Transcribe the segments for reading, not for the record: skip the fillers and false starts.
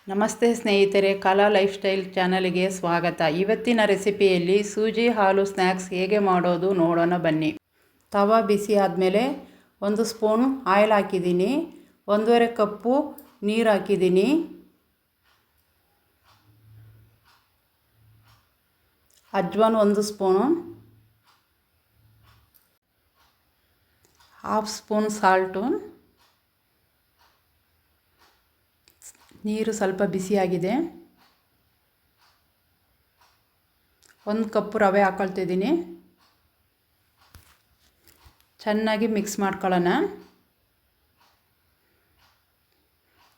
ನಮಸ್ತೆ ಸ್ನೇಹಿತರೆ, ಕಲಾ ಲೈಫ್ ಸ್ಟೈಲ್ ಚಾನಲ್ಗೆ ಸ್ವಾಗತ. ಇವತ್ತಿನ ರೆಸಿಪಿಯಲ್ಲಿ ಸೂಜಿ ಹಾಲು ಸ್ನ್ಯಾಕ್ಸ್ ಹೇಗೆ ಮಾಡೋದು ನೋಡೋಣ ಬನ್ನಿ. ತವಾ ಬಿಸಿ ಆದಮೇಲೆ 1 ಸ್ಪೂನ್ ಆಯಿಲ್ ಹಾಕಿದ್ದೀನಿ, 1.5 ಕಪ್ಪು ನೀರು ಹಾಕಿದ್ದೀನಿ, ಅಜ್ವಾನ್ 1 ಸ್ಪೂನು, 1/2 ಸ್ಪೂನ್ ಸಾಲ್ಟು. ನೀರು ಸ್ವಲ್ಪ ಬಿಸಿಯಾಗಿದೆ. 1 ಕಪ್ಪು ರವೆ ಹಾಕೊಳ್ತಿದ್ದೀನಿ. ಚೆನ್ನಾಗಿ ಮಿಕ್ಸ್ ಮಾಡ್ಕೊಳ್ಳೋಣ.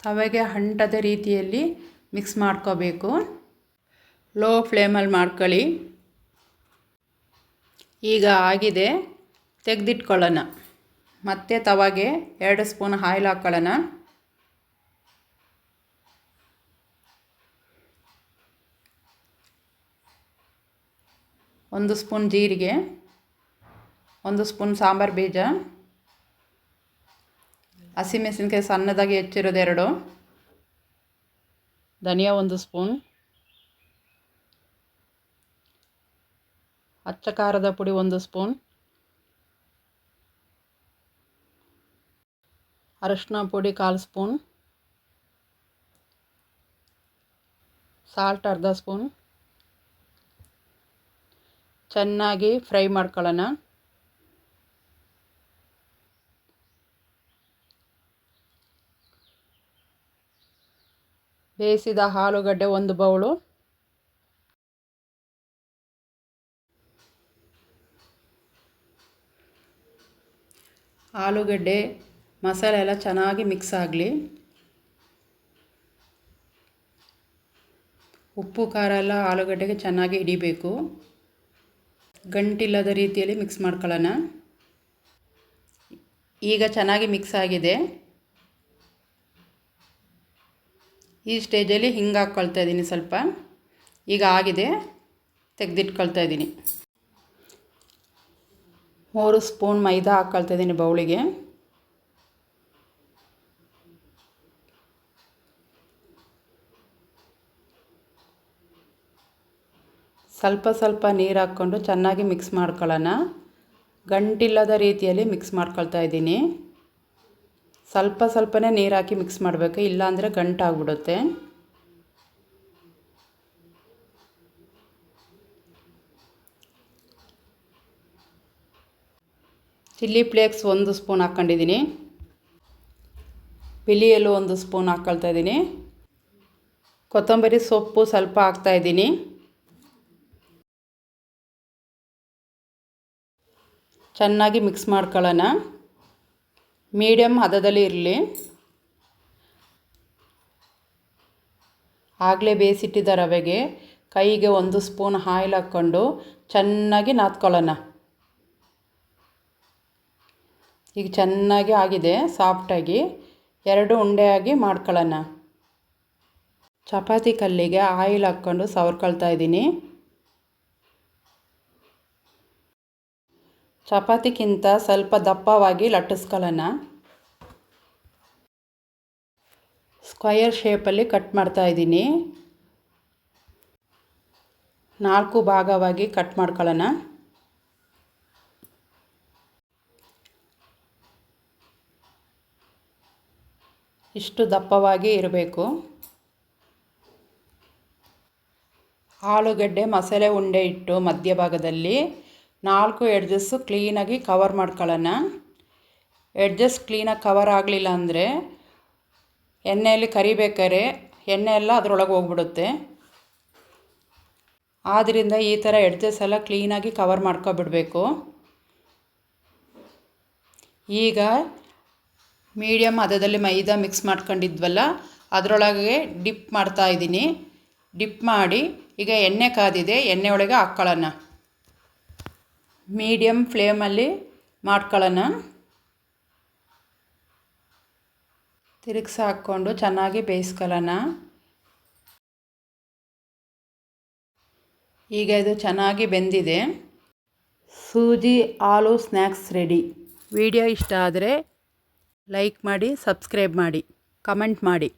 ತವೆಗೆ ಅಂಟದ ರೀತಿಯಲ್ಲಿ ಮಿಕ್ಸ್ ಮಾಡ್ಕೋಬೇಕು. ಲೋ ಫ್ಲೇಮಲ್ಲಿ ಮಾಡ್ಕೊಳ್ಳಿ. ಈಗ ಆಗಿದೆ, ತೆಗೆದಿಟ್ಕೊಳ್ಳೋಣ. ಮತ್ತೆ ತವಾಗೆ 2 ಸ್ಪೂನ್ ಆಯಿಲ್ ಹಾಕ್ಕೊಳ್ಳೋಣ. ಒಂದು ಸ್ಪೂನ್ ಜೀರಿಗೆ, 1 ಸ್ಪೂನ್ ಸಾಂಬಾರು ಬೀಜ, ಹಸಿಮೆಣಸಿನ್ಕಾಯಿ ಸಣ್ಣದಾಗಿ ಹೆಚ್ಚಿರೋದು 2, ಧನಿಯಾ 1 ಸ್ಪೂನ್, ಅಚ್ಚ ಖಾರದ ಪುಡಿ 1 ಸ್ಪೂನ್, ಅರಶಿನ ಪುಡಿ 1/4 ಸ್ಪೂನ್, ಸಾಲ್ಟ್ 1/2 ಸ್ಪೂನ್. ಚೆನ್ನಾಗಿ ಫ್ರೈ ಮಾಡ್ಕೊಳ್ಳೋಣ. ಬೇಯಿಸಿದ ಆಲೂಗಡ್ಡೆ 1 ಬೌಲು, ಆಲೂಗಡ್ಡೆ ಮಸಾಲೆ ಎಲ್ಲ ಚೆನ್ನಾಗಿ ಮಿಕ್ಸ್ ಆಗಲಿ. ಉಪ್ಪು ಖಾರ ಎಲ್ಲ ಆಲೂಗಡ್ಡೆಗೆ ಚೆನ್ನಾಗಿ ಹಿಡಿಬೇಕು. ಗಂಟಿಲ್ಲದ ರೀತಿಯಲ್ಲಿ ಮಿಕ್ಸ್ ಮಾಡ್ಕೊಳ್ಳೋಣ. ಈಗ ಚೆನ್ನಾಗಿ ಮಿಕ್ಸ್ ಆಗಿದೆ. ಈ ಸ್ಟೇಜಲ್ಲಿ ಹಿಂಗೆ ಹಾಕ್ಕೊಳ್ತಾ ಇದ್ದೀನಿ ಸ್ವಲ್ಪ. ಈಗ ಆಗಿದೆ, ತೆಗೆದಿಟ್ಕೊಳ್ತಾ ಇದ್ದೀನಿ. 3 ಸ್ಪೂನ್ ಮೈದಾ ಹಾಕ್ಕೊಳ್ತಾ ಇದ್ದೀನಿ ಬೌಲಿಗೆ. ಸ್ವಲ್ಪ ಸ್ವಲ್ಪ ನೀರು ಹಾಕ್ಕೊಂಡು ಚೆನ್ನಾಗಿ ಮಿಕ್ಸ್ ಮಾಡ್ಕೊಳ್ಳೋಣ. ಗಂಟಿಲ್ಲದ ರೀತಿಯಲ್ಲಿ ಮಿಕ್ಸ್ ಮಾಡ್ಕೊಳ್ತಾ ಇದ್ದೀನಿ. ಸ್ವಲ್ಪ ಸ್ವಲ್ಪನೇ ನೀರು ಹಾಕಿ ಮಿಕ್ಸ್ ಮಾಡಬೇಕು, ಇಲ್ಲಾಂದರೆ ಗಂಟಾಗ್ಬಿಡುತ್ತೆ. ಚಿಲ್ಲಿ ಫ್ಲೇಕ್ಸ್ 1 ಸ್ಪೂನ್ ಹಾಕ್ಕೊಂಡಿದ್ದೀನಿ. ಬಿಳಿ ಎಳ್ಳು 1 ಸ್ಪೂನ್ ಹಾಕ್ಕೊಳ್ತಾ ಇದ್ದೀನಿ. ಕೊತ್ತಂಬರಿ ಸೊಪ್ಪು ಸ್ವಲ್ಪ ಹಾಕ್ತಾಯಿದ್ದೀನಿ. ಚೆನ್ನಾಗಿ ಮಿಕ್ಸ್ ಮಾಡ್ಕೊಳ್ಳೋಣ. ಮೀಡಿಯಮ್ ಹದದಲ್ಲಿ ಇರಲಿ. ಆಗಲೇ ಬೇಯಿಸಿಟ್ಟಿದ್ದ ರವೆಗೆ ಕೈಗೆ 1 ಸ್ಪೂನ್ ಆಯಿಲ್ ಹಾಕ್ಕೊಂಡು ಚೆನ್ನಾಗಿ ನಾದ್ಕೊಳ್ಳೋಣ. ಈಗ ಚೆನ್ನಾಗಿ ಆಗಿದೆ, ಸಾಫ್ಟಾಗಿ 2 ಉಂಡೆಯಾಗಿ ಮಾಡ್ಕೊಳ್ಳೋಣ. ಚಪಾತಿ ಕಲ್ಲಿಗೆ ಆಯಿಲ್ ಹಾಕ್ಕೊಂಡು ಸವರ್ಕೊಳ್ತಾ ಇದ್ದೀನಿ. ಚಪಾತಿಗಿಂತ ಸ್ವಲ್ಪ ದಪ್ಪವಾಗಿ ಲಟ್ಟಿಸ್ಕೊಳ್ಳೋಣ. ಸ್ಕ್ವಯರ್ ಶೇಪಲ್ಲಿ ಕಟ್ ಮಾಡ್ತಾ ಇದ್ದೀನಿ. 4 ಭಾಗವಾಗಿ ಕಟ್ ಮಾಡ್ಕೊಳ್ಳೋಣ. ಇಷ್ಟು ದಪ್ಪವಾಗಿ ಇರಬೇಕು. ಆಲೂಗಡ್ಡೆ ಮಸಾಲೆ ಉಂಡೆ ಇಟ್ಟು ಮಧ್ಯಭಾಗದಲ್ಲಿ 4 ಎಡ್ಜಸ್ಸು ಕ್ಲೀನಾಗಿ ಕವರ್ ಮಾಡ್ಕೊಳ್ಳೋಣ. ಎಡ್ಜಸ್ ಕ್ಲೀನಾಗಿ ಕವರ್ ಆಗಲಿಲ್ಲ ಅಂದರೆ ಎಣ್ಣೆಯಲ್ಲಿ ಕರಿಬೇಕಾದ್ರೆ ಎಣ್ಣೆ ಎಲ್ಲ ಅದರೊಳಗೆ ಹೋಗ್ಬಿಡುತ್ತೆ. ಆದ್ದರಿಂದ ಈ ಥರ ಎಡ್ಜಸ್ ಎಲ್ಲ ಕ್ಲೀನಾಗಿ ಕವರ್ ಮಾಡ್ಕೊಬಿಡಬೇಕು. ಈಗ ಮೀಡಿಯಮ್ ಹದದಲ್ಲಿ ಮೈದಾ ಮಿಕ್ಸ್ ಮಾಡ್ಕೊಂಡಿದ್ವಲ್ಲ, ಅದರೊಳಗೆ ಡಿಪ್ ಮಾಡ್ತಾಯಿದ್ದೀನಿ. ಡಿಪ್ ಮಾಡಿ ಈಗ ಎಣ್ಣೆ ಕಾದಿದೆ, ಎಣ್ಣೆ ಒಳಗೆ ಹಾಕ್ಕೊಳ್ಳೋಣ. ಮೀಡಿಯಮ್ ಫ್ಲೇಮಲ್ಲಿ ಮಾಡ್ಕೊಳ್ಳೋಣ. ತಿರುಗಿಸಿ ಹಾಕ್ಕೊಂಡು ಚೆನ್ನಾಗಿ ಬೇಯಿಸ್ಕೊಳ್ಳೋಣ. ಈಗ ಇದು ಚೆನ್ನಾಗಿ ಬೆಂದಿದೆ. ಸೂಜಿ ಹಾಲು ಸ್ನ್ಯಾಕ್ಸ್ ರೆಡಿ. ವಿಡಿಯೋ ಇಷ್ಟ ಆದರೆ ಲೈಕ್ ಮಾಡಿ, ಸಬ್ಸ್ಕ್ರೈಬ್ ಮಾಡಿ, ಕಮೆಂಟ್ ಮಾಡಿ.